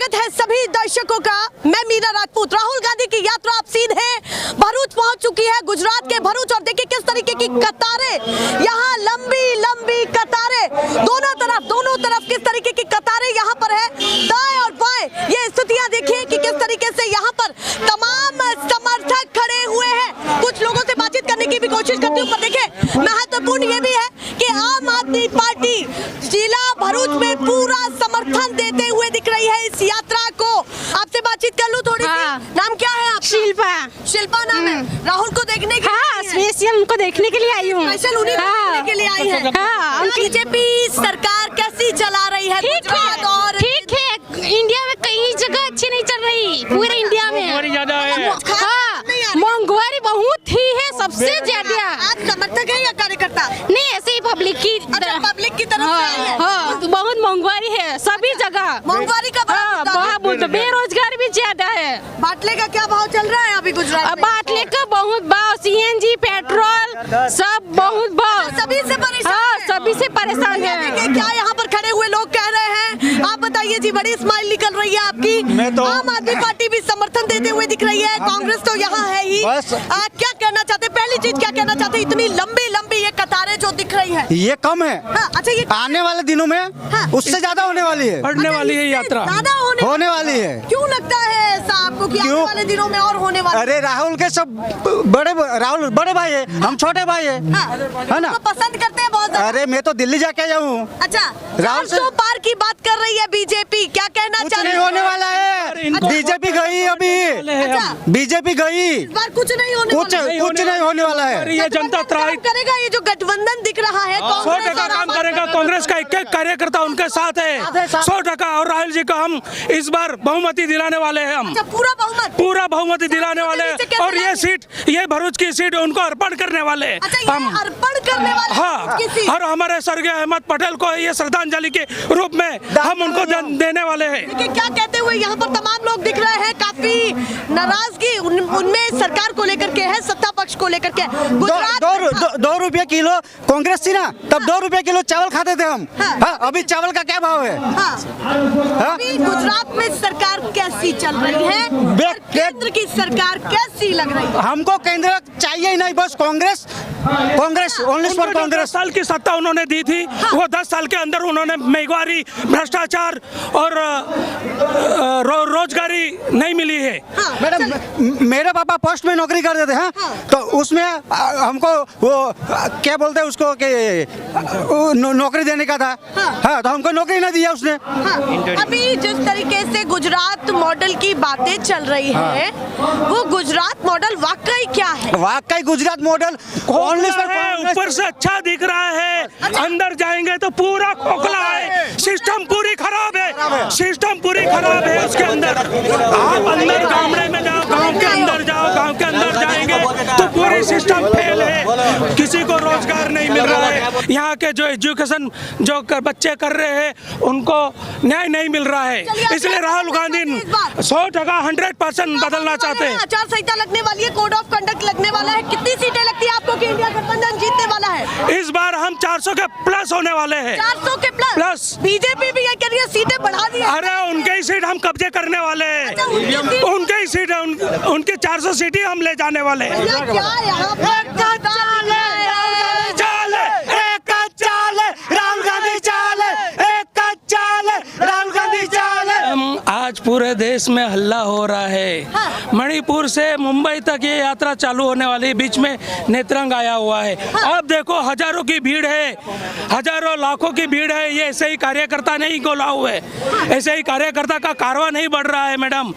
स्वागत है सभी दर्शकों का। मैं मीरा राजपूत। राहुल गांधी की यात्रा अब सीधे भरूच पहुंच चुकी है, गुजरात के भरूच। और देखिए किस तरीके की कतारें, यहाँ लंबी लंबी कतारें, दोनों तरफ किस तरीके की कतारें यहाँ पर है, दाएं और बाएं। ये स्थितियां देखिए कि किस तरीके से यहाँ पर तमाम समर्थक खड़े हुए हैं। कुछ लोगों से बातचीत करने की भी कोशिश करती हूँ, पर देखिए महत्वपूर्ण ये भी है कि आम आदमी पार्टी जिला भरूच में पूरा समर्थन देते हुए दिख रही है इस यात्रा को। आपसे बातचीत कर लूं थोड़ी सी। नाम क्या है आपका? शिल्पा नाम है। राहुल को देखने के लिए स्पेशल उनको देखने के लिए आई हूँ। स्पेशल उन्हीं को देखने के लिए आई है। बीजेपी सरकार कैसी चला रही है गुजरात? और ठीक है, इंडिया में कई जगह अच्छी नहीं चल रही, पूरे इंडिया में ज्यादा है। महंगाई बहुत ही है, सबसे ज्यादा। आप समर्थक है या कार्यकर्ता? नहीं, ऐसे ही पब्लिक की पब्लिक की तरफ से आई है। बहुत महंगाई है सभी जगह। महंगाई का बहुत, बेरोजगार भी ज्यादा है। बाटले का क्या भाव चल रहा है अभी गुजरात में? बाटले का बहुत भाव, सीएनजी, पेट्रोल सब बहुत भाव। सभी से परेशान है। सभी से परेशान है। क्या यहाँ पर खड़े हुए लोग कह रहे हैं? आप बताइए जी, बड़ी स्माइल निकल रही है आपकी। आम आदमी पार्टी भी समर्थन देते हुए दिख रही है, कांग्रेस तो यहाँ है ही। क्या कहना चाहते? पहली चीज क्या कहना चाहते? इतनी लंबी लंबी ये कतारें जो दिख रही है, ये कम है। अच्छा, ये आने वाले दिनों में उससे ज्यादा होने वाली है। बढ़ने वाली है यात्रा, ज्यादा होने वाली है। क्यों लगता है ऐसा आपको कि आने वाले दिनों में और होने वाला? अरे राहुल के सब राहुल बड़े भाई है, हम छोटे भाई है ना? तो पसंद करते हैं बहुत। अरे मैं तो दिल्ली जाके आया हूँ। अच्छा, राहुल से पार की बात कर रही है बीजेपी, क्या कहना कुछ चाह रही नहीं होने वाला है। बीजेपी गई अभी, बीजेपी गई, इस बार कुछ नहीं होने कुछ नहीं होने वाला है। ये जनता त्राही करेगा। ये जो गठबंधन दिख रहा है, 100% काम करेगा। कांग्रेस का एक कार्यकर्ता उनके साथ है 100%। और राहुल जी को हम इस बार बहुमति दिलाने वाले हैं। हम पूरा बहुमति दिलाने वाले हैं। और ये सीट, ये भरूच की सीट उनको अर्पण करने वाले हैं हम। अर्पण करने वाले? हाँ, और हमारे स्वर्गीय अहमद पटेल को ये श्रद्धांजलि के रूप में हम उनको देने वाले हैं। क्या कहते हुए यहाँ पर तमाम लोग दिख रहे हैं, काफी नाराजगी उनमें सरकार को लेकर के है, सत्ता पक्ष को लेकर के। दो रुपये किलो कांग्रेस थी ना, तब 2 रुपये किलो चावल खाते थे हम। अभी चावल का क्या भाव है? अभी गुजरात में सरकार कैसी चल रही है? केंद्र की सरकार कैसी लग रही है? हमको केंद्र चाहिए ही नहीं, बस कांग्रेस ओनली फॉर कांग्रेस। 10 साल की सत्ता उन्होंने दी थी। वो 10 साल के अंदर उन्होंने महंगाई, भ्रष्टाचार और रोजगारी नहीं मिली है। मैडम, मेरे पापा पोस्ट में नौकरी करते थे। तो उसमें हमको वो क्या बोलते हैं उसको कि नौकरी देने का था। तो हमको नौकरी ना दिया उसने। अभी जिस तरीके से गुजरात मॉडल की बातें चल रही है, वो गुजरात मॉडल वाकई क्या है? वाकई गुजरात मॉडल ऊपर से अच्छा दिख रहा है, अंदर जाएंगे तो पूरा खोखला है। सिस्टम पूरी खराब है, सिस्टम पूरी खराब है उसके अंदर। आप अंदर गामड़े में जाओ, गांव के अंदर जाओ, गांव के अंदर जाएंगे तो पूरी सिस्टम फेल है। किसी को रोजगार नहीं मिल रहा है। यहाँ के जो एजुकेशन जो बच्चे कर रहे हैं उनको न्याय नहीं मिल रहा है। इसलिए राहुल गांधी 100% बदलना चाहते हैं। आचार संहिता लगने वाली है, कोड ऑफ कंडक्ट लगने वाला है। कितनी सीटें लगती है आपको कि इंडिया गठबंधन जीतने वाला है? इस बार हम 400 के प्लस होने वाले हैं। 400 के प्लस? बीजेपी भी ये कह रही है सीटें बढ़ा दी। अरे उनके ही सीट हम कब्जे करने वाले हैं। उनके ही सीट, उनके 400 सीट ही हम ले जाने वाले हैं। आज पूरे देश में हल्ला हो रहा है। मणिपुर से मुंबई तक ये यात्रा चालू होने वाली, बीच में नेत्रंग आया हुआ है। अब देखो हजारों की भीड़ है, हजारों लाखों की भीड़ है। ये ऐसे ही कार्यकर्ता नहीं गोला हुए, ऐसे ही कार्यकर्ता का कारवां नहीं बढ़ रहा है। मैडम,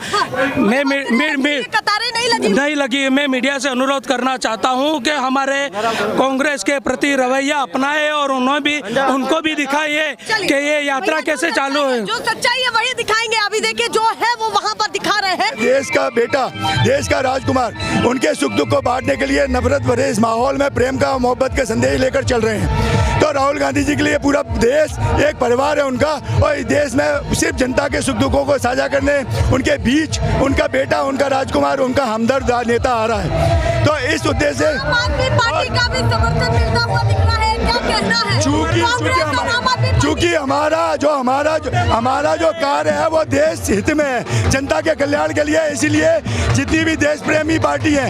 कतारें नहीं लगी। मैं मीडिया से अनुरोध करना चाहता हूँ कि हमारे कांग्रेस के प्रति रवैया अपनाए और उनको भी दिखाइए कि ये यात्रा कैसे चालू है। जो सच्चाई है वही दिखाएंगे। अभी देखिए जो है वो वहाँ पर दिखा रहे हैं। देश का बेटा, देश का राजकुमार, उनके सुख दुख को बांटने के लिए नफरत भरे इस माहौल में प्रेम का, मोहब्बत के संदेश लेकर चल रहे हैं। तो राहुल गांधी जी के लिए पूरा देश एक परिवार है उनका। और इस देश में सिर्फ जनता के सुख दुखों को साझा करने उनके बीच उनका बेटा, उनका राजकुमार, उनका हमदर्द नेता आ रहा है। तो इस उद्देश्य से आम आदमी पार्टी का भी समर्थन मिलता हुआ दिख रहा है। क्या कहना है? कांग्रेस और आम आदमी पार्टी- चूंकि हमारा जो कार्य है वो देश हित में है, जनता के कल्याण के लिए, इसीलिए जितनी भी देश प्रेमी पार्टी है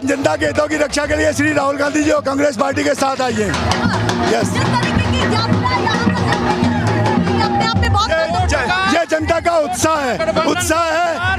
जनता के हितों की रक्षा के लिए श्री राहुल गांधी जी और कांग्रेस पार्टी के साथ आई है। यस, जिस तरीके की यात्रा यहाँ पर अपने आप में बहुत ये जनता का उत्साह है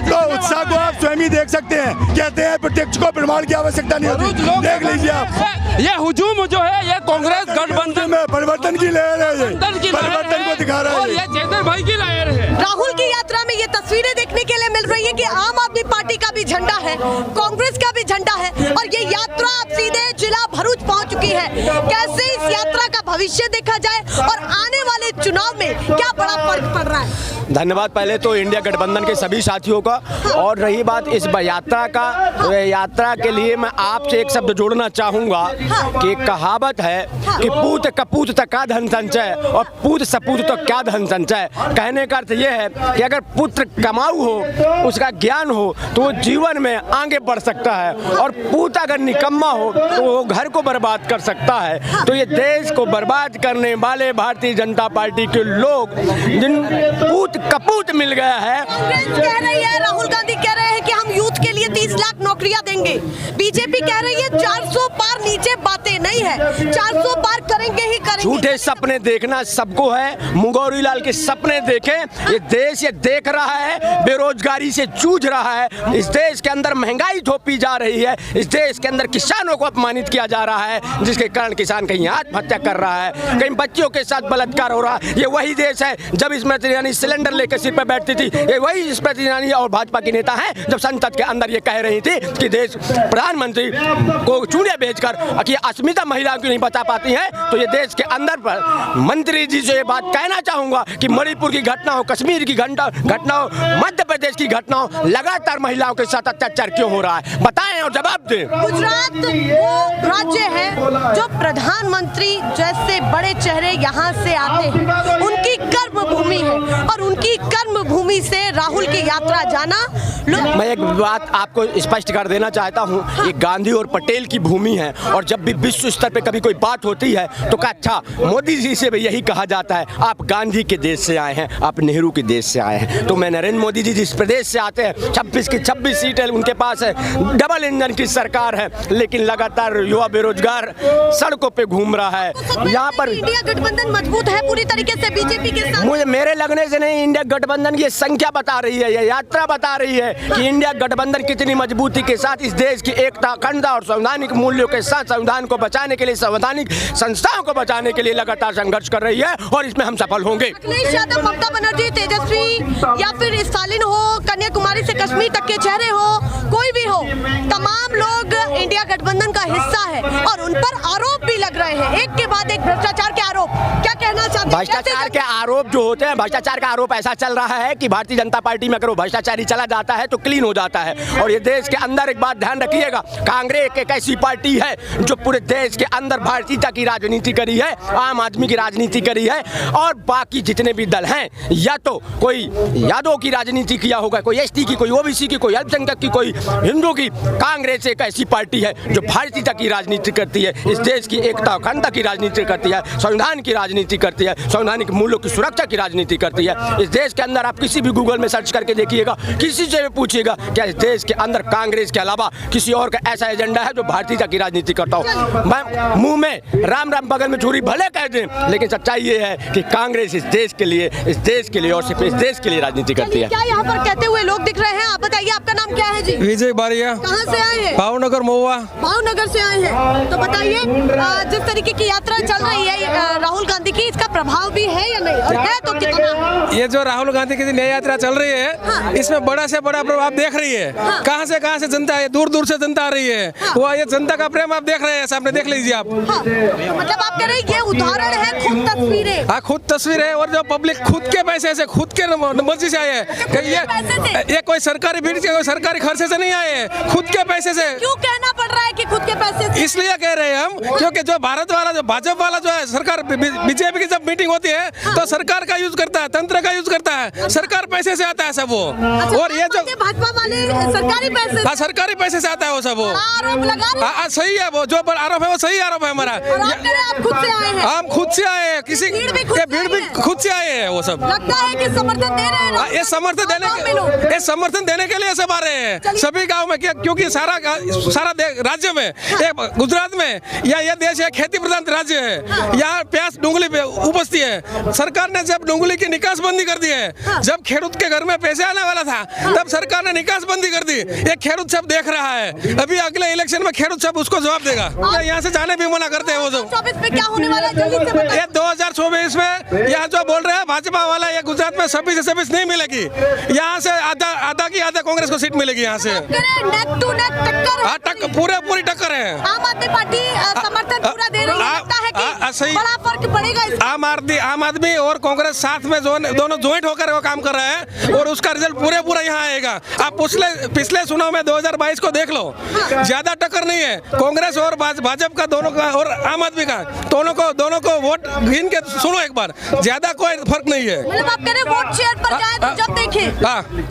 तो उत्साह को आप स्वयं ही देख सकते हैं। कहते हैं प्रत्यक्ष को प्रमाण की आवश्यकता नहीं होती, देख लीजिए आप। ये हुजूम जो है ये कांग्रेस गठबंधन में परिवर्तन की लहर है, ये परिवर्तन को दिखा रहा और है। ये चेतन भाई की लहर है। राहुल की यात्रा में ये तस्वीरें देखने के लिए मिल रही है कि आम आदमी पार्टी का भी झंडा है, कांग्रेस का भी झंडा है और ये यात्रा अब सीधे जिला भरूच पहुंच चुकी है। कैसे इस यात्रा का भविष्य देखा जाए और आने वाले चुनाव में क्या बड़ा फर्क पड़ रहा है? धन्यवाद पहले तो इंडिया गठबंधन के सभी साथियों का। और रही बात इस यात्रा का, तो यात्रा के लिए मैं आपसे एक शब्द जोड़ना चाहूंगा कि एक कहावत है कि पूत कपूत तक का धन संचय और पूत सपूत तो क्या धन संचय। कहने का अर्थ यह है कि अगर पुत्र कमाऊ हो, उसका ज्ञान हो, तो वो जीवन में आगे बढ़ सकता है, और पूत अगर निकम्मा हो तो वो घर को बर्बाद कर सकता है। तो ये देश को बर्बाद करने वाले भारतीय जनता पार्टी के लोग जिन पूत कपूत मिल गया है। कांग्रेस कह रही है, राहुल गांधी कह रहे हैं कि हम यूथ के लिए 30 लाख नौकरियां देंगे। बीजेपी कह रही है 400 पार नीचे बातें नहीं है, 400 पार करेंगे ही करेंगे। झूठे सपने देखना सबको है, मुगौरी लाल के सपने देखें। ये देश ये देख रहा है, बेरोजगारी से जूझ रहा है, इस देश के अंदर महंगाई थोपी जा रही है, इस देश के अंदर किसानों को अपमानित किया जा रहा है, जिसके कारण किसान कहीं आत्महत्या कर रहा है, कहीं बच्चियों के साथ बलात्कार हो रहा है। ये वही देश है जब स्मृति ईरानी सिलेंडर लेकर सिर पर बैठती थी। ये वही स्मृति ईरानी और भाजपा की नेता हैं जब संसद के अंदर ये कह रही थी कि देश प्रधानमंत्री को चूड़े बेचकर कि अस्मिता महिलाओं की नहीं बचा पाती है। तो ये देश के अंदर पर मंत्री जी से ये बात कहना चाहूंगा कि मणिपुर की घटना हो, कश्मीर की घटना हो, मध्य प्रदेश की घटना हो, लगातार महिलाओं के साथ अत्याचार क्यों हो रहा है, बताएं और जवाब दें। गुजरात वो राज्य है जो प्रधानमंत्री जैसे बड़े चेहरे यहाँ से आते हैं, उनकी कर्म भूमि है और उनकी कर्म भूमि से राहुल की यात्रा जाना। मैं एक बात आपको स्पष्ट कर देना चाहता हूँ, ये गांधी और पटेल की भूमि है, और जब भी विश्व स्तर पे कभी कोई बात होती है तो क्या अच्छा मोदी जी से भी यही कहा जाता है, आप गांधी के देश से आए हैं, आप नेहरू के देश से आए हैं। तो मैं नरेंद्र मोदी जी जिस प्रदेश से आते हैं 26 की 26 सीटें उनके पास है, डबल इंजन की सरकार है, लेकिन लगातार युवा बेरोजगार सड़कों पे घूम रहा है। यहाँ पर इंडिया गठबंधन मजबूत है पूरी तरीके से बीजेपी के साथ। मुझे मेरे लगने से नहीं, इंडिया गठबंधन की संख्या बता रही है, ये यात्रा बता रही है कि इंडिया गठबंधन कितनी मजबूती के साथ इस देश की एकता, अखंडता और संवैधानिक मूल्यों के साथ संविधान को बचाने के लिए, संवैधानिक संस्थाओं को बचाने के लिए लगातार संघर्ष कर रही है, और इसमें हम सफल होंगे। अखिलेश यादव, ममता बनर्जी, तेजस्वी या फिर स्टालिन हो, कन्याकुमारी से कश्मीर तक के चेहरे हो, कोई भी हो, तमाम लोग इंडिया गठबंधन का हिस्सा है और उन पर आरोप भी लग रहे हैं, एक के बाद एक भ्रष्टाचार के आरोप। क्या कहना चाहते हैं? भ्रष्टाचार के आरोप जो होते हैं, भ्रष्टाचार का आरोप ऐसा चल रहा है कि भारतीय जनता पार्टी में अगर वो भ्रष्टाचारी चला जाता है तो क्लीन हो जाता है। और ये देश के अंदर एक बात ध्यान रखिएगा, कांग्रेस एक ऐसी पार्टी है जो पूरे देश के अंदर भारतीयता की राजनीति करी है, आम आदमी की राजनीति करी है, और बाकी जितने भी दल हैं, या तो कोई यादव की राजनीति किया होगा, कोई एसटी की, कोई ओबीसी की, कोई अल्पसंख्यक की, कोई हिंदू की। कांग्रेस एक ऐसी पार्टी है जो भारतीयता की राजनीति करती है, इस देश की एकता अखंडता की राजनीति करती है, संविधान की राजनीति करती है, संवैधानिक मूल्यों की सुरक्षा की राजनीति करती है। इस देश के अंदर आप किसी भी गूगल में सर्च करके देखिएगा, किसी से भी पूछिएगा क्या इस देश के अंदर कांग्रेस के अलावा किसी और का ऐसा एजेंडा है जो भारतीयता की राजनीति करता हो। मैं मुंह में राम राम बगल में छुरी भले कह दें, लेकिन सच्चाई ये है कि कांग्रेस इस देश के लिए और सिर्फ इस देश के लिए राजनीति करती है। क्या यहाँ पर कहते हुए लोग दिख रहे हैं? आप बताइए, आपका नाम क्या है जी? विजय बारिया। कहाँ से आए हैं? भावनगर महुआ। भावनगर से आए हैं, तो बताइए जिस तरीके की यात्रा चल रही है राहुल गांधी की, इसका प्रभाव भी है या नहीं, और है तो कितना? ये जो राहुल गांधी की न्याय यात्रा चल रही है, इसमें बड़ा से बड़ा प्रभाव देख रही है। कहाँ से जनता है, दूर दूर से जनता आ रही है, वो ये जनता का प्रेम आप देख रहे हैं, सामने देख लीजिए आप। मतलब आप कह रहे हैं ये उदाहरण है, खुद तस्वीरें। हाँ, खुद तस्वीर है, और जो पब्लिक खुद के पैसे से, खुद के मर्जी से आए हैं। ये कोई सरकारी भीड़ से, कोई सरकारी खर्चे से नहीं आए हैं, खुद के पैसे से। क्यों कहना पड़ रहा है कि खुद के पैसे से? इसलिए कह रहे हैं हम, क्योंकि जो भारत वाला जो भाजपा वाला जो है सरकार बीजेपी की जब मीटिंग होती है तो सरकार का यूज करता है, तंत्र का यूज करता है, सरकार पैसे से आता है सब वो। और ये जो भाजपा वाले सरकारी पैसे, हाँ सरकारी पैसे से आता है वो सब वो। आरोप लगा रहे हैं। सही है, वो जो आरोप है वो सही आरोप है हमारा। और आप कह रहे हैं आप खुद से आए हैं। हम खुद से आए हैं, किसी भीड़ भी खुद ये से भीड़ भी आई है। खुद से आए हैं वो सब। लगता है कि समर्थन दे रहे हैं। ये समर्थन देने के लिए सब आ रहे हैं सभी गांव में, क्योंकि सारा राज्य में, गुजरात में या ये देश है खेती प्रधान राज्य है, यहाँ प्याज डूंगली पे उपजती है। सरकार ने जब डूंगली की निकास बंदी कर दी है, जब खेडूत के घर में पैसे आने वाला था तब सरकार ने निकास बंदी कर दी। ये खेडूत सब देख रहा है, अभी अगले इलेक्शन में खेडूत सब उसको जवाब देगा। यहाँ से जाने भी मना करते हैं वो सब। 2024 में क्या होने वाला है जल्दी से बताइए। ये 2024 में यहाँ जो बोल रहे हैं भाजपा वाला, ये गुजरात में 26 नहीं मिलेगी, यहाँ से आधा की आधा कांग्रेस को सीट मिलेगी यहाँ से। नेक टू नेक टक्कर है। हाँ पूरी टक्कर है। आम आदमी पार्टी समर्थन पूरा दे रही है। लगता है कि सही। बड़ा फर्क पड़ेगा इसमें। आम आदमी और कांग्रेस साथ में दोनों ज्वाइंट होकर वो काम कर रहे हैं और उसका रिजल्ट पूरा यहाँ आएगा। आप पिछले चुनाव में 2022 को देख लो, ज्यादा टक्कर नहीं है कांग्रेस और भाजपा का दोनों का और आम आदमी का, दोनों को वोट गिन के सुनो एक बार, ज्यादा कोई फर्क नहीं है। मतलब आप कह रहे हैं वोट शेयर पर जाए तो जब देखें। हाँ